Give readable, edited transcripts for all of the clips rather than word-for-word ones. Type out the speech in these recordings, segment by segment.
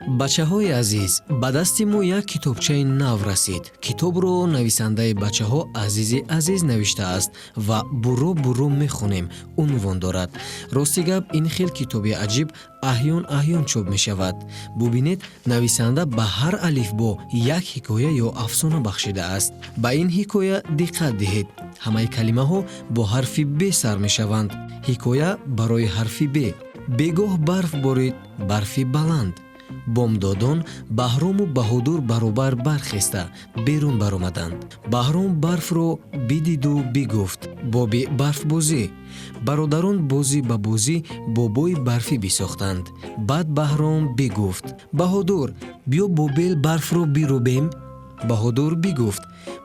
бачаҳои азиз, ба дасти мо як китобчаи нав расид. Китобро нависандаи бачаҳо Азизи Азиз навиштааст ва буро буро мехонем унвон дорад. Рости гап, ин хел китоби аҷиб аҳён чоп мешавад. бубинед, нависанда ба ҳар алифбо як ҳикоя ё афсона бахшидааст. ба ин ҳикоя диққат диҳед. ҳамаи калимаҳо бо ҳарфи б сар мешаванд. ҳикоя барои ҳарфи б. бегоҳ барф борид, барфи баланд. бомдодон Баҳрому Баҳодур баробар бархеста берун баромаданд. Баҳром барфро бидиду бигуфт: боби барфбозӣ. бародарон бозӣ ба бозӣ бобои барфӣ бисохтанд. баъд Баҳром бигуфт: Баҳодур, биё бо бел барфро биробем. Баҳодур бигуфт: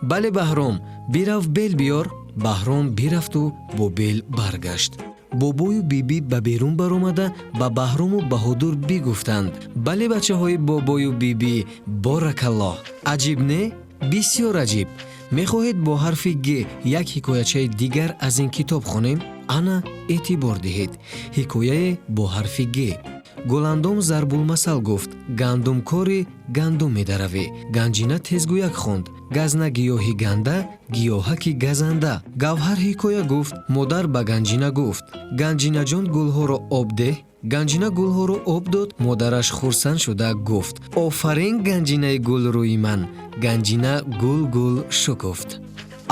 бале Баҳром, бирав бел биёр. Баҳром бирафту бо бел баргашт. бобою биби ба берун баромада ба Баҳрому Баҳодур бигуфтанд: бале бачаҳои бобою биби, боракаллоҳ. аҷиб не? бисёр аҷиб. мехоҳед бо ҳарфи г як ҳикоячаи дигар аз ин китоб хонем? ана эътибор диҳед. ҳикояе бо ҳарфи г. гуландом зарбулмасал гуфт: гандумкори гандум медаравӣ. ганҷина тезгӯяк хонд: газна гиёҳи ганда, гиёҳаки газанда. гавҳар ҳикоя гуфт: модар ба ганҷина гуфт: ганҷинаҷон гулҳоро об деҳ. ганҷина гулҳоро об дод. модараш хурсанд шуда гуфт: офарин ганҷинаи гулрӯи ман. ганҷина гул гул шукуфт.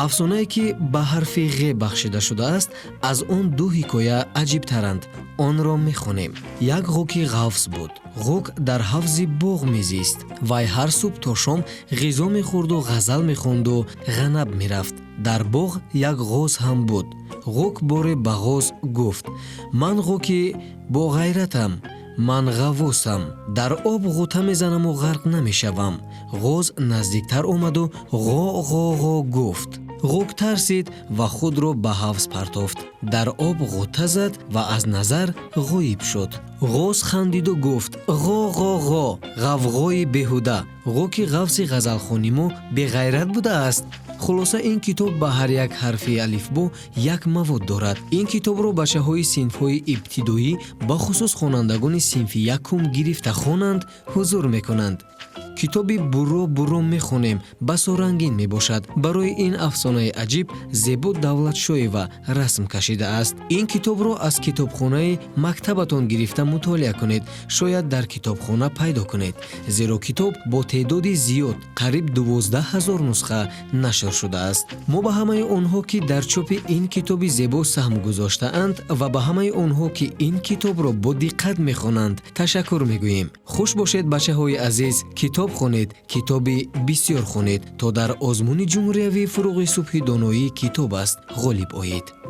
афсонае ки ба ҳарфи ғ бахшида шудааст, аз он ду ҳикоя аҷибтаранд. онро мехонем. як ғоки ғафз буд. ғок дар ҳавзи боғ мезист. вай ҳар субҳ то шом ғизо мехӯрду ғазал мехонду ғанаб мерафт. дар боғ як ғоз ҳам буд. ғок боре ба ғоз гуфт: ман ғоки боғайратам. ман ғаввосам. дар об ғута мезанаму ғарқ намешавам. ғоз наздиктар омаду ғо ғо ғо гуфт. ғок тарсид ва худро ба ҳавз партофт. дар об ғута зад ва аз назар ғоиб шуд. ғоз хандиду гуфт: ғо ғо ғо, ғавғои беҳуда. ғоки ғавси ғазалхониму беғайрат будааст. хулоса ин китоб ба ҳар як ҳарфи алифбо як мавод дорад. ин китобро бачаҳои синфҳои ибтидоӣ ба хусус хонандагони синфи якум гирифта хонанд, ҳузур мекунанд. китоби буро буро мехонем басорангин мебошад. барои ин афсонаи аҷиб Зебо Давлатшоева расм кашидааст. ин китобро аз китобхонаи мактабатон гирифта мутолиа кунед. шояд дар китобхона пайдо кунед. зеро китоб бо теъдоди зиёд қариб 12 000 нусха нашр шудааст. мо ба ҳамаи онҳо ки дар чопи ин китоби зебо саҳм гузоштаанд ва ба ҳамаи онҳо ки ин китобро бо диққат мехонанд ташаккур мегӯем. хуш бошед бачаҳои азиз. китоб хонед, китоби бисёр хонед, то дар озмуни ҷумҳуриявии фуруғи субҳи доноӣ китоб аст ғолиб оед.